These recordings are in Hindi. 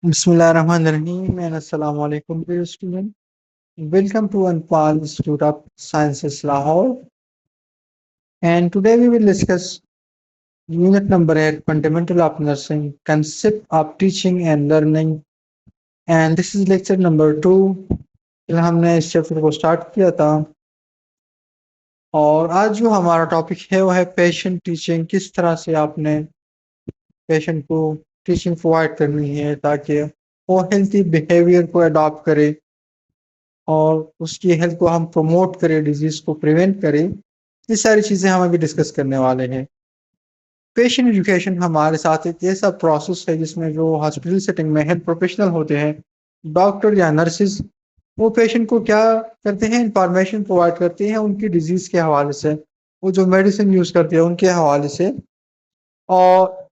Bismillahirrahmanirrahim and Assalamu alaikum dear student. Welcome to Anpal Institute of Sciences Lahore, and today we will discuss unit number 8 Fundamental of Nursing Concept of Teaching and Learning, and this is lecture number 2. फिर हमने इस चैप्टर को स्टार्ट किया था और आज जो हमारा टॉपिक है वो है पेशेंट टीचिंग। किस तरह से आपने पेशेंट को टीचिंग प्रोवाइड करनी है ताकि वो हेल्थी बिहेवियर को अडॉप्ट करे और उसकी हेल्थ को हम प्रमोट करें, डिजीज को प्रिवेंट करें। ये सारी चीज़ें हम अभी डिस्कस करने वाले हैं। पेशेंट एजुकेशन हमारे साथ एक ऐसा प्रोसेस है जिसमें जो हॉस्पिटल सेटिंग में हेल्थ प्रोफेशनल होते हैं, डॉक्टर या नर्सेज, वो पेशेंट को क्या करते हैं, इंफॉर्मेशन प्रोवाइड करते हैं उनकी डिजीज़ के हवाले से, वो जो मेडिसिन यूज़ करते हैं उनके हवाले से, और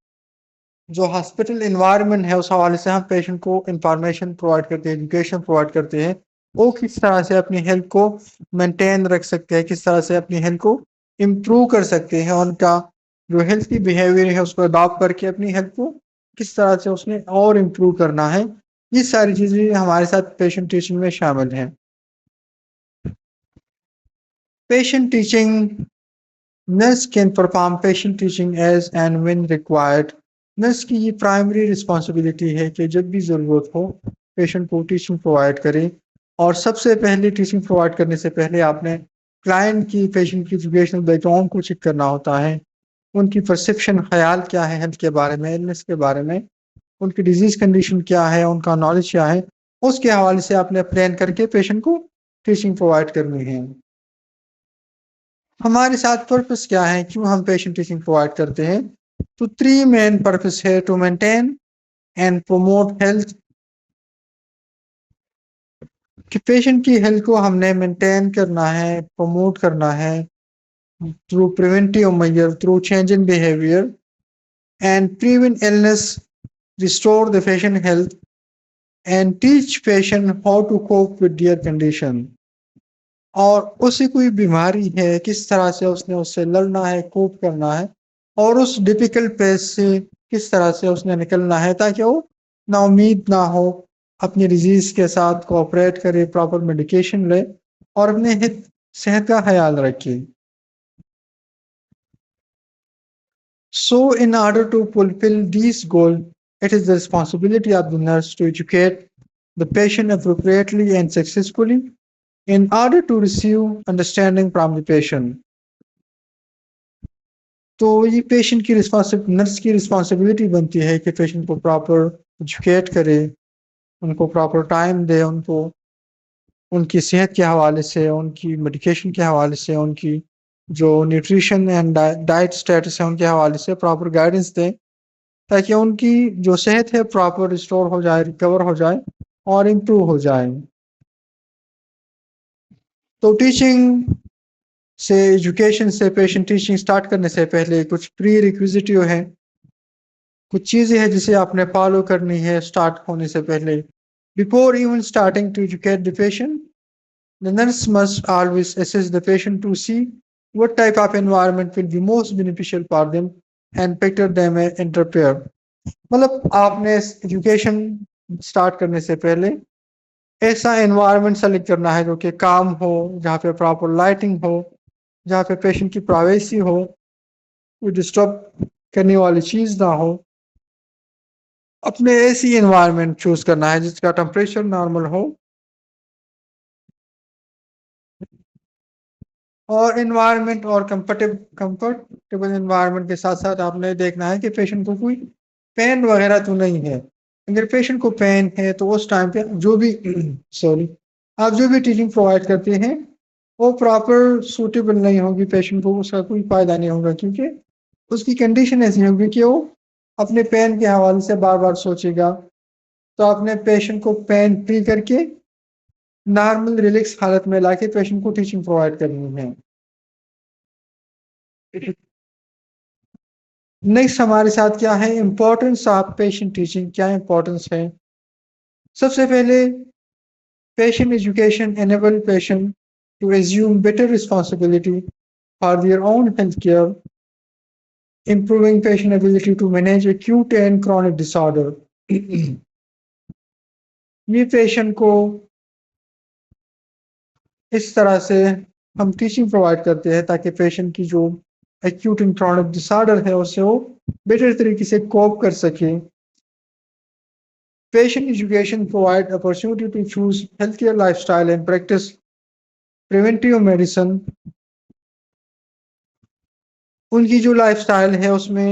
जो हॉस्पिटल इन्वायरमेंट है उस हवाले से हम पेशेंट को इंफॉर्मेशन प्रोवाइड करते हैं, एजुकेशन प्रोवाइड करते हैं वो किस तरह से अपनी हेल्थ को मेंटेन रख सकते हैं, किस तरह से अपनी हेल्थ को इम्प्रूव कर सकते हैं, उनका जो हेल्थ की बिहेवियर है उसको अडॉप्ट करके अपनी हेल्थ को किस तरह से उसने और इम्प्रूव करना है। ये सारी चीज़ें हमारे साथ पेशेंट टीचिंग में शामिल हैं। Patient teaching, nurse can perform patient teaching as and when required. Nurse की ये प्राइमरी रिस्पॉन्सिबिलिटी है कि जब भी ज़रूरत हो पेशेंट को टीचिंग प्रोवाइड करें। और सबसे पहले टीचिंग प्रोवाइड करने से पहले आपने क्लाइंट की, पेशेंट की एजुकेशनल बैकग्राउंड को चेक करना होता है, उनकी परसेप्शन, ख्याल क्या है हेल्थ के बारे में, इलनेस के बारे में, उनकी डिजीज़ कंडीशन क्या है, उनका नॉलेज क्या है, उसके हवाले से आपने प्लान करके पेशेंट को टीचिंग प्रोवाइड करनी है। हमारे साथ पर्पस क्या है, क्यों हम पेशेंट टीचिंग प्रोवाइड करते हैं? तो 3 मेन पर्पस है: to maintain and promote health, कि पेशेंट की हेल्थ को हमने मेंटेन करना है, प्रमोट करना है through preventive measure, through change in behaviour and prevent illness, restore the patient health and teach patient how to cope with their condition. और उसे कोई बीमारी है, किस तरह से उसने उससे लड़ना है, कोप करना है, और उस डिफिकल्ट फेज से किस तरह से उसने निकलना है ताकि वो नाउमीद ना हो, अपनी डिजीज के साथ कोऑपरेट करे, प्रॉपर मेडिकेशन ले और अपने सेहत का ख्याल रखे। So in order to fulfill these goals, it is the responsibility of the nurse to educate the patient appropriately and successfully in order to receive understanding from the patient. तो ये पेशेंट की नर्स की रिस्पॉन्सिबिलिटी बनती है कि पेशेंट को प्रॉपर एजुकेट करे, उनको प्रॉपर टाइम दे, उनको उनकी सेहत के हवाले से, उनकी मेडिकेशन के हवाले से, उनकी जो न्यूट्रिशन एंड डाइट स्टेटस है उनके हवाले से प्रॉपर गाइडेंस दें ताकि उनकी जो सेहत है प्रॉपर रिस्टोर हो जाए, रिकवर हो जाए और इम्प्रूव हो जाए। तो टीचिंग से, एजुकेशन से, पेशेंट टीचिंग स्टार्ट करने से पहले कुछ प्री रिक्विजिटिव है, कुछ चीज़ें हैं जिसे आपने फॉलो करनी है स्टार्ट होने से पहले। Before even starting to educate the patient, the nurse must always assess the patient to see what type of environment will be most beneficial for them and better them and prepare। मतलब आपने एजुकेशन स्टार्ट करने से पहले ऐसा एनवायरनमेंट सेलेक्ट करना है जो कि काम हो, जहाँ पे प्रॉपर लाइटिंग हो, जहाँ पे पेशेंट की प्राइवेसी हो, कोई डिस्टर्ब करने वाली चीज़ ना हो। अपने ऐसी एनवायरनमेंट चूज करना है जिसका टेम्परेचर नॉर्मल हो, और एनवायरनमेंट और कंफर्टेबल एनवायरनमेंट के साथ साथ आपने देखना है कि पेशेंट को कोई पेन वगैरह तो नहीं है। अगर पेशेंट को पेन है तो उस टाइम पे जो भी सॉरी आप जो भी टीचिंग प्रोवाइड करते हैं वो प्रॉपर सूटेबल नहीं होगी, पेशेंट को उसका कोई फायदा नहीं होगा क्योंकि उसकी कंडीशन ऐसी होगी कि वो अपने पेन के हवाले से बार बार सोचेगा। तो आपने पेशेंट को पेन फ्री करके नॉर्मल रिलैक्स हालत में लाके पेशेंट को टीचिंग प्रोवाइड करनी है। नेक्स्ट हमारे साथ क्या है, इम्पोर्टेंस ऑफ पेशेंट टीचिंग, क्या इम्पोर्टेंस है? सबसे पहले patient education enable patient to assume better responsibility for their own health care, improving patient ability to manage acute and chronic disorder। ये पेशेंट को इस तरह से हम टीचिंग प्रोवाइड करते हैं ताकि पेशेंट की जो एक्यूट एंड क्रॉनिक डिसऑर्डर है उससे वो बेटर तरीके से कोप कर सके। Patient education provides opportunity to choose healthier lifestyle and practice preventive medicine। उनकी जो लाइफस्टाइल है उसमें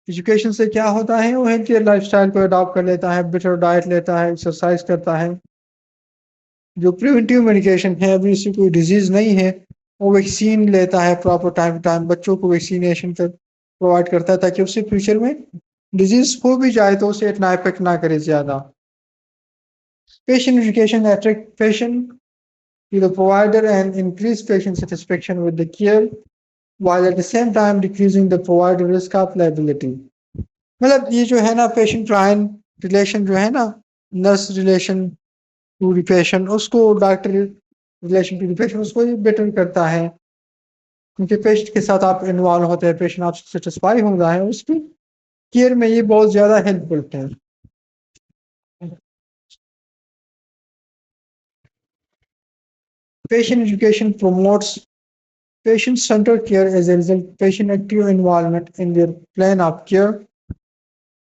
एजुकेशन से क्या होता है, वो हेल्थियर लाइफस्टाइल को अडॉप्ट कर लेता है, बेटर डाइट लेता है, एक्सरसाइज करता है। जो प्रिवेंटिव मेडिकेशन है, अभी इसी कोई डिजीज नहीं है, वो वैक्सीन लेता है प्रॉपर टाइम टू टाइम, बच्चों को वैक्सीनेशन कर प्रोवाइड करता है ताकि उससे फ्यूचर में डिजीज हो भी जाए तो उसे इतना इफेक्ट ना करे ज्यादा। Patient education attract patient to the provider and increase patient satisfaction with the care while at the same time decreasing the provider risk of liability। मतलब ये जो है ना पेशेंट क्लाइंट रिलेशन जो है ना, nurse relation to the patient, उसको doctor relation to the patient, उसको ये बेटर करता है क्योंकि पेशेंट के साथ आप इन्वॉल्व होते हैं, पेशेंट आपसे सेटिस्फाई हो रहा है, उसकी केयर में ये बहुत ज़्यादा हेल्पफुल है। Patient education promotes patient-centered care as a result, patient active involvement in their plan of care,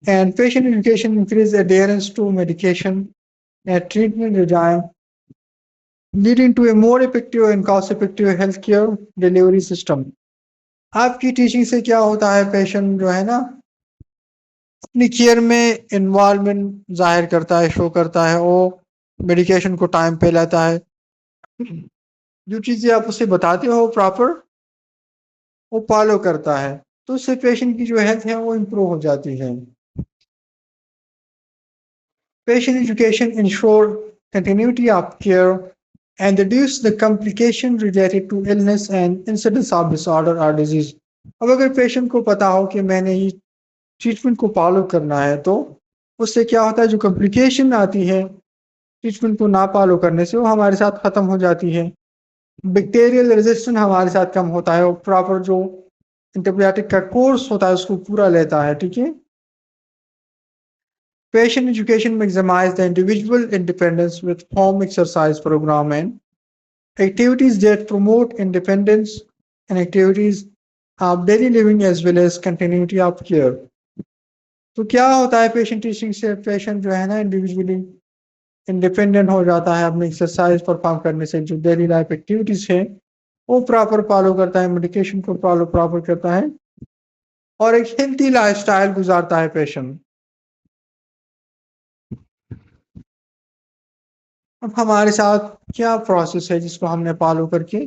and patient education increases adherence to medication and treatment regime, leading to a more effective and cost-effective healthcare delivery system। आपकी टीचिंग से क्या होता है, पेशेंट जो है ना अपनी केयर में इन्वॉल्वमेंट जाहिर करता है, शो करता है, वो मेडिकेशन को टाइम पे लेता है, जो चीज़ें आप उसे बताते हो प्रॉपर वो फॉलो करता है, तो उससे पेशेंट की जो हेल्थ है वो इम्प्रूव हो जाती है। Patient education ensure continuity of care and reduce the complication related to illness and incidence of disorder or disease। अब अगर पेशेंट को पता हो कि मैंने ये ट्रीटमेंट को फॉलो करना है तो उससे क्या होता है, जो कॉम्प्लिकेशन आती है ट्रीटमेंट को ना फॉलो करने से वो हमारे साथ ख़त्म हो जाती है। बैक्टीरियल रेजिस्टेंस हमारे साथ कम होता है, और प्रॉपर जो एंटीबायोटिक का कोर्स होता है उसको पूरा लेता है, ठीक है। Patient education maximizes the individual independence with home exercise program and activities that promote independence and activities of daily living as well as continuity of care। तो क्या होता है पेशेंट टीचिंग से, पेशेंट जो है ना इंडिविजुअली इंडिपेंडेंट हो जाता है, अपनी एक्सरसाइज परफॉर्म करने से जो डेली लाइफ एक्टिविटीज है वो प्रॉपर फॉलो करता है, मेडिकेशन को फॉलो प्रॉपर करता है और एक हेल्थी लाइफस्टाइल गुजारता है पेशेंट। अब हमारे साथ क्या प्रोसेस है जिसको हमने फॉलो करके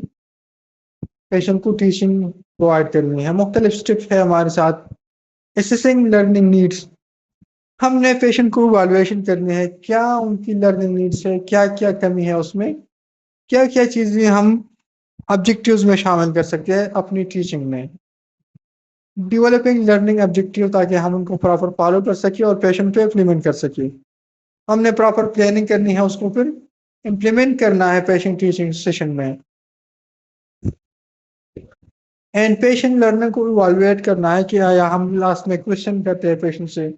पेशेंट को टीचिंग प्रोवाइड करनी है। मुख्तलिफ स्टेप्स है हमारे साथ। असेसिंग लर्निंग नीड्स, हमने पेशेंट को इवैल्यूएशन करनी है, क्या उनकी लर्निंग नीड्स है, क्या क्या कमी है उसमें, क्या क्या चीज़ें हम ऑब्जेक्टिव्स में शामिल कर सकते हैं अपनी टीचिंग में। डेवलपिंग लर्निंग ऑब्जेक्टिव, ताकि हम उनको प्रॉपर फॉलो कर सके और पेशेंट पे इम्प्लीमेंट कर सके। हमने प्रॉपर प्लानिंग करनी है, उसको फिर इम्प्लीमेंट करना है पेशेंट टीचिंग सेशन में। एंड पेशेंट लर्नर को इवैल्यूएट करना है कि आया हम लास्ट में क्वेश्चन करते हैं पेशेंट से,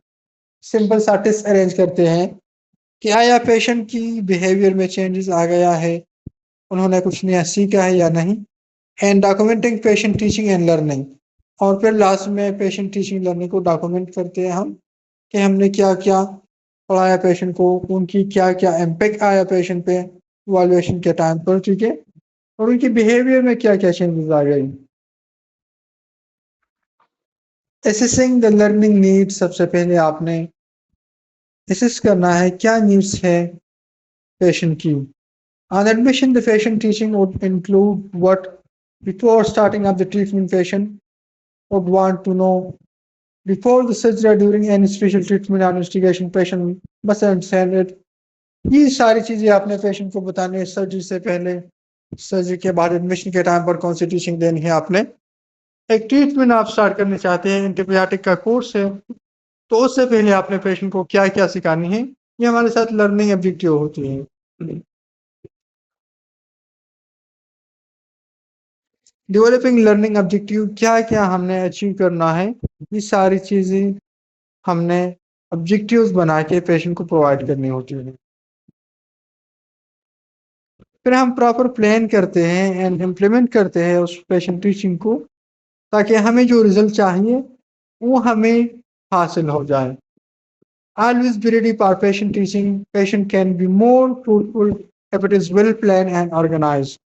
सिंपल सा टेस्ट अरेंज करते हैं कि आया पेशेंट की बिहेवियर में चेंजेस आ गया है, उन्होंने कुछ नया सीखा है या नहीं। And documenting patient teaching and learning, और फिर लास्ट में पेशेंट टीचिंग लर्निंग को डॉक्यूमेंट करते हैं हम कि हमने क्या क्या पढ़ाया पेशेंट को, उनकी क्या क्या इम्पेक्ट आया पेशेंट पे इवैल्यूएशन के टाइम पर, ठीक है, और उनकी बिहेवियर में क्या क्या चेंजेस आ गई। असेसिंग द लर्निंग नीड, सबसे पहले आपने असेस करना है क्या नीड्स है पेशेंट की। On admission, the patient teaching would include what before starting up the treatment patient would want to know before the surgery or during any special treatment or investigation patient must understand it। ये सारी चीजें आपने पेशेंट को बतानी है, सर्जरी से पहले, सर्जरी के बाद, एडमिशन के टाइम पर कौन सी टीचिंग देनी है आपने। एक ट्रीटमेंट आप स्टार्ट करना चाहते हैं, एंटीबायोटिक का कोर्स है, तो उससे पहले आपने पेशेंट को क्या क्या सिखानी है, ये हमारे साथ लर्निंग ऑब्जेक्टिव होती है। डेवलपिंग लर्निंग ऑब्जेक्टिव, क्या क्या हमने अचीव करना है, ये सारी चीज़ें हमने ऑब्जेक्टिव्स बना के पेशेंट को प्रोवाइड करनी होती है। फिर हम प्रॉपर प्लान करते हैं एंड इम्प्लीमेंट करते हैं उस पेशेंट टीचिंग को, ताकि हमें जो रिजल्ट चाहिए वो हमें हासिल हो जाए। Always be ready for patient teaching. Patient can be more fruitful if it is well planned and organized.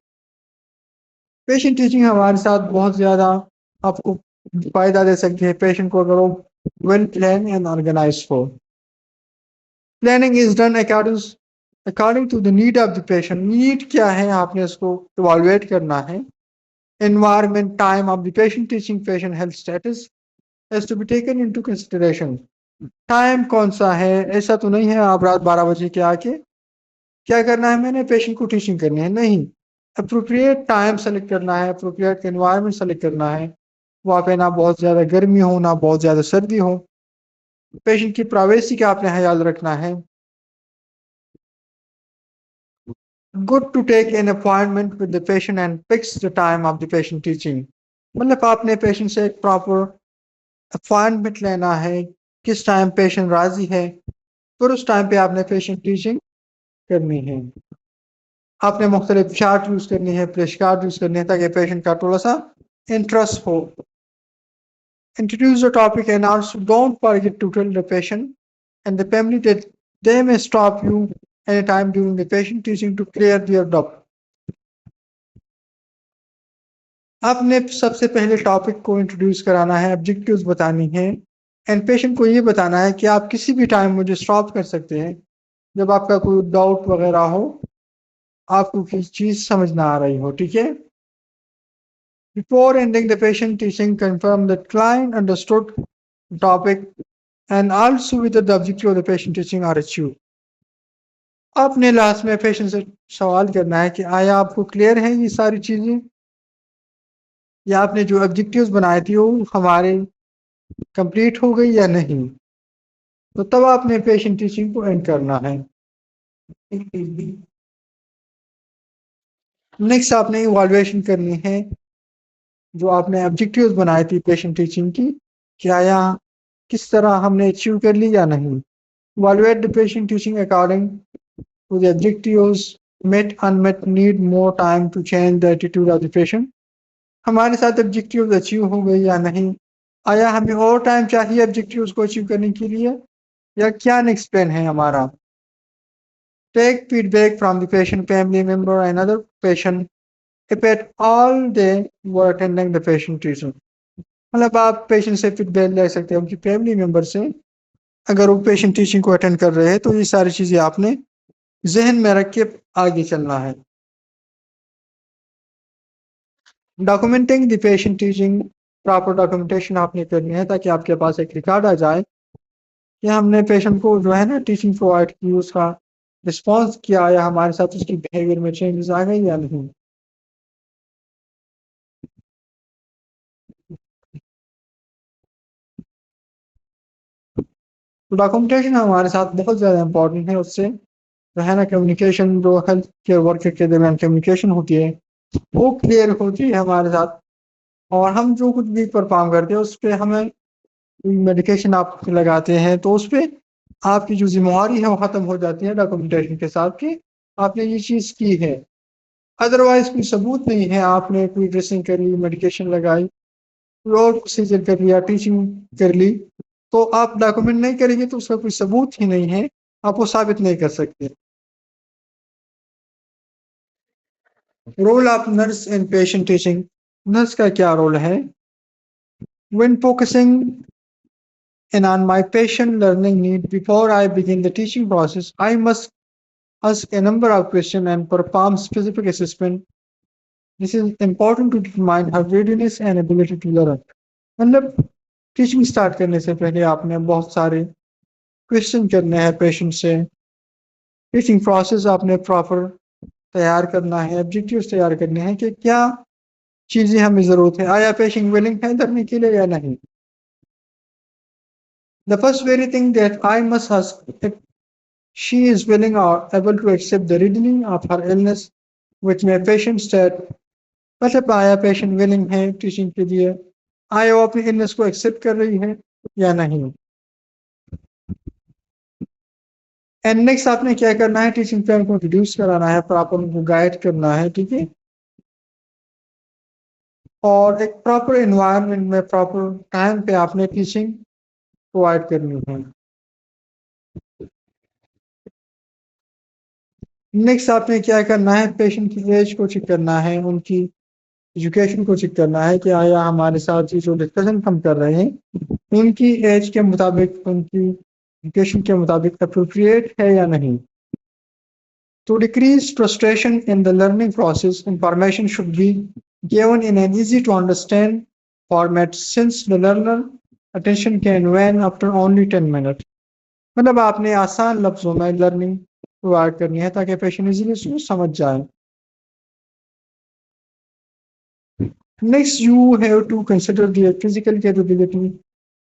Patient teaching हमारे साथ बहुत ज़्यादा आपको फ़ायदा दे सकती है पेशेंट को, अगर वो वेल प्लान एंड ऑर्गेनाइज हो। Planning is done according to the need of the patient. Need क्या है आपने इसको इवालुएट करना है। Environment, time of the patient teaching, patient health status has to be taken into consideration. Time कौन सा है, ऐसा तो नहीं है आप रात 12 बजे के आके क्या करना है, मैंने पेशेंट को टीचिंग करनी है। नहीं, अप्रोप्रिएट टाइम सेलेक्ट करना है, अप्रोप्रिएट एनवायरनमेंट सेलेक्ट करना है। वहाँ पे ना बहुत ज़्यादा गर्मी हो ना बहुत ज़्यादा सर्दी हो। पेशेंट की प्राइवेसी का आपने ख्याल रखना है। Good to take an appointment with the patient and fix the time of the patient teaching. मतलब आपने पेशेंट से एक प्रॉपर अपॉइंटमेंट लेना है, किस टाइम पेशेंट राजी है, फिर उस टाइम पे आपने पेशेंट टीचिंग करनी है। आपने मुख्तलिफ चार्ट यूज़ करनी है, फ्लैश कार्ड यूज़ करनी है, ताकि पेशेंट का थोड़ा सा इंटरेस्ट हो। Introduce the topic and also don't forget to tell the patient and the family that they may stop you anytime during the patient teaching to clear their doubt. आपने सबसे पहले टॉपिक को इंट्रोड्यूस कराना है, ऑब्जेक्टिव्स बतानी है एंड पेशेंट को ये बताना है कि आप किसी भी टाइम मुझे स्टॉप कर सकते हैं जब आपका कोई डाउट वगैरह हो, आपको किसी चीज़ समझ ना आ रही हो। ठीक है। Before ending the patient teaching, confirm that client understood the topic and also whether the objective of the patient teaching are achieved. आपने लास्ट में पेशेंट से सवाल करना है कि आया आपको क्लियर है ये सारी चीज़ें, या आपने जो ऑब्जेक्टिव्स बनाए थे वो हमारे कंप्लीट हो गई या नहीं। तो तब आपने पेशेंट टीचिंग को एंड करना है। नेक्स्ट आपने इवैल्यूएशन करनी है जो आपने ऑब्जेक्टिव्स बनाई थी पेशेंट टीचिंग की, क्या आया किस तरह हमने अचीव कर ली या नहीं। Evaluate the patient teaching according to the objectives, met unmet need more time to change the attitude of the patient। हमारे साथ ऑब्जेक्टिव्स अचीव हो गई या नहीं, आया हमें और टाइम चाहिए ऑब्जेक्टिव्स को अचीव करने के लिए, या क्या नेक्स्ट प्लान है हमारा। Take feedback from the patient, family member and other patient if at all they were attending the patient teaching। मतलब आप पेशेंट से फीडबैक ले सकते हैं उनकी फैमिली मेंबर से, अगर वो पेशेंट टीचिंग को अटेंड कर रहे हैं तो ये सारी चीज़ें आपने जहन में रख के आगे चलना है। Documenting the patient teaching, proper documentation आपने करनी है ताकि आपके पास एक रिकॉर्ड आ जाए कि हमने पेशेंट को जो है ना टीचिंग प्रोवाइड की, उसका रिस्पॉन्स किया या हमारे साथ उसकी बिहेवियर में चेंजेस आ गए या नहीं। तो डॉक्यूमेंटेशन हमारे साथ बहुत ज़्यादा इंपॉर्टेंट है। उससे जो है ना कम्युनिकेशन, जो हेल्थ केयर वर्कर के दरमियान कम्युनिकेशन होती है वो क्लियर होती है हमारे साथ, और हम जो कुछ भी परफॉर्म करते हैं उस पर हमें मेडिकेशन आप लगाते हैं तो उस पर आपकी जो जिम्मेवारी है वो ख़त्म हो जाती है डॉक्यूमेंटेशन के साथ कि आपने ये चीज़ की है। अदरवाइज कोई सबूत नहीं है, आपने कोई ड्रेसिंग करी, मेडिकेशन लगाई, कोई और प्रोसीजर कर लिया, टीचिंग कर ली, तो आप डॉक्यूमेंट नहीं करेंगे तो उसका कोई सबूत ही नहीं है, आप वो साबित नहीं कर सकते। Role of nurse in patient teaching, nurse का क्या रोल है। When focusing in on my patient learning need before I begin the teaching process, I must ask a number of questions and perform specific assessment। This is important to determine her readiness and ability to learn। मतलब टीचिंग स्टार्ट करने से पहले आपने बहुत सारे क्वेश्चन करने हैं पेशेंट से, टीचिंग प्रोसेस आपने प्रॉपर तैयार करना है, ऑब्जेक्टिव्स तैयार करने हैं कि क्या चीज़ें हमें ज़रूरत है, आया पेशेंट विलिंग है करने के लिए या नहीं। The first very thing that I must ask if she is willing or able to accept the reasoning of her illness which my patient said। मतलब आया पेशेंट विलिंग है टीचिंग के लिए, आया वो अपनी इलनेस को एक्सेप्ट कर रही है या नहीं। एंड नेक्स्ट आपने क्या करना है, टीचिंग प्लान को रिड्यूस कराना है, प्रॉपर उनको गाइड करना है, ठीक है। और एक प्रॉपर एनवायरनमेंट में प्रॉपर टाइम पे आपने टीचिंग प्रोवाइड करनी है। नेक्स्ट आपने क्या करना है, पेशेंट की एज को चेक करना है, उनकी एजुकेशन को चेक करना है कि आया हमारे साथ ये जो डिस्कशन हम कर रहे हैं उनकी एज के मुताबिक, उनकी एजुकेशन के मुताबिक अप्रोप्रिएट है या नहीं। To decrease frustration in the learning process, information should be given in an easy to understand format since the learner attention can wane after only 10 minutes. मतलब आपने आसान लफ्जों में लर्निंग प्रोवाइड करनी है ताकि पेशेंट इजीली उसको समझ जाए। Next, you have to consider their physical capability.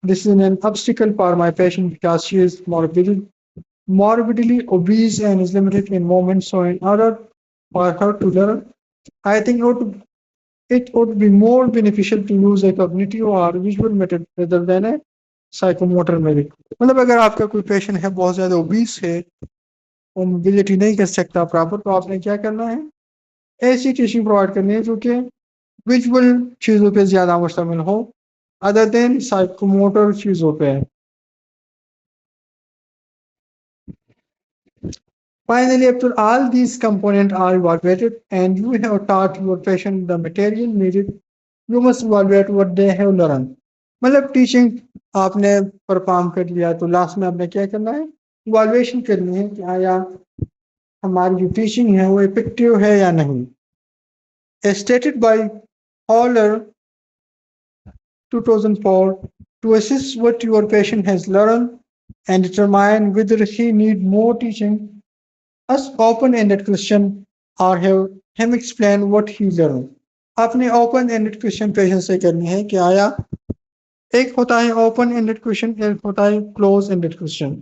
This is an obstacle for my patient because she is morbidly obese and is limited in movement. So, in order for her to learn, I think it would be more beneficial to use a cognitive or visual method rather than a psychomotor method. मतलब अगर आपका कोई पेशेंट है बहुत ज़्यादा ओबीस है, वो मोबिलिटी नहीं कर सकता प्रॉपर, तो आपने क्या करना है, ऐसी टीचिंग प्रोवाइड करनी है जो कि विजुअल चीज़ों पे ज़्यादा मुश्तमिल हो अदर देन साइकोमोटर चीज़ों पे। Finally, after all these components are evaluated and you have taught your patient the material needed, you must evaluate what they have learned. मतलब टीचिंग आपने परफॉर्म कर लिया तो लास्ट में आपने क्या करना है, इवैल्यूएशन करनी है कि आया हमारी जो टीचिंग है वो इफेक्टिव है या नहीं। As stated by Haller 2004, to assess what your patient has learned and determine whether he need more teaching, ask open-ended question or have him explain what he learned. आपने ओपन एंडेड क्वेश्चन पेशेंट से करनी है कि आया, एक होता है ओपन एंडेड क्वेश्चन, एक होता है close ended question.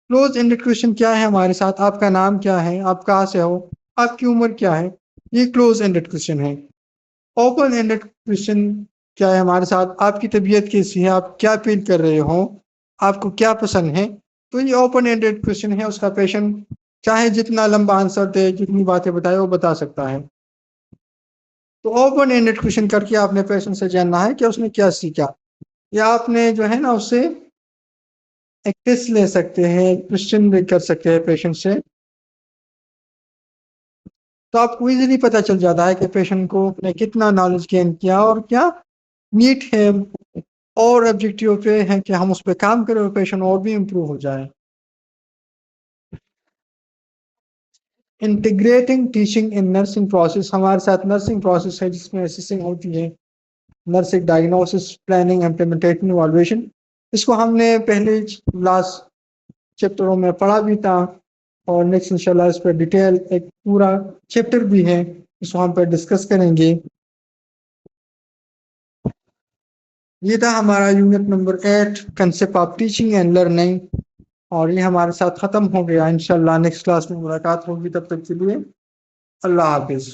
Close ended question क्या है, हमारे साथ आपका नाम क्या है, आप कहाँ से हो, आपकी उम्र क्या है, ये क्लोज एंडेड क्वेश्चन है। ओपन एंडेड क्वेश्चन क्या है, हमारे साथ आपकी तबीयत कैसी है, आप क्या फील कर रहे हो, आपको क्या पसंद है। तो ये ओपन एंडेड क्वेश्चन है, उसका पेशेंट चाहे जितना लंबा आंसर दे, जितनी बातें बताए वो बता सकता है। तो ओपन एंडेड क्वेश्चन करके आपने पेशेंट से जानना है कि उसने क्या सीखा, या आपने जो है ना उससे एक टेस्ट ले सकते हैं, क्वेश्चन भी कर सकते हैं पेशेंट से। तो आपको इजीली पता चल जाता है कि पेशेंट को ने कितना नॉलेज गेन किया और क्या नीड है, और ऑब्जेक्टिव पे है कि हम उस पर काम करें और पेशेंट और भी इम्प्रूव हो जाए। Integrating teaching in nursing process, हमारे साथ नर्सिंग प्रोसेस है जिसमें असेसिंग होती है, nursing diagnosis, planning, implementation, evaluation. इसको हमने पहले लास्ट चैप्टरों में पढ़ा भी था, और नेक्स्ट इंशाल्लाह इस पर डिटेल एक पूरा चैप्टर भी है, इसको हम पर डिस्कस करेंगे। ये था हमारा unit number 8, concept of teaching and learning, और ये हमारे साथ ख़त्म हो गया। इंशाल्लाह नेक्स्ट क्लास में मुलाकात होगी, तब तक के लिए अल्लाह हाफिज़।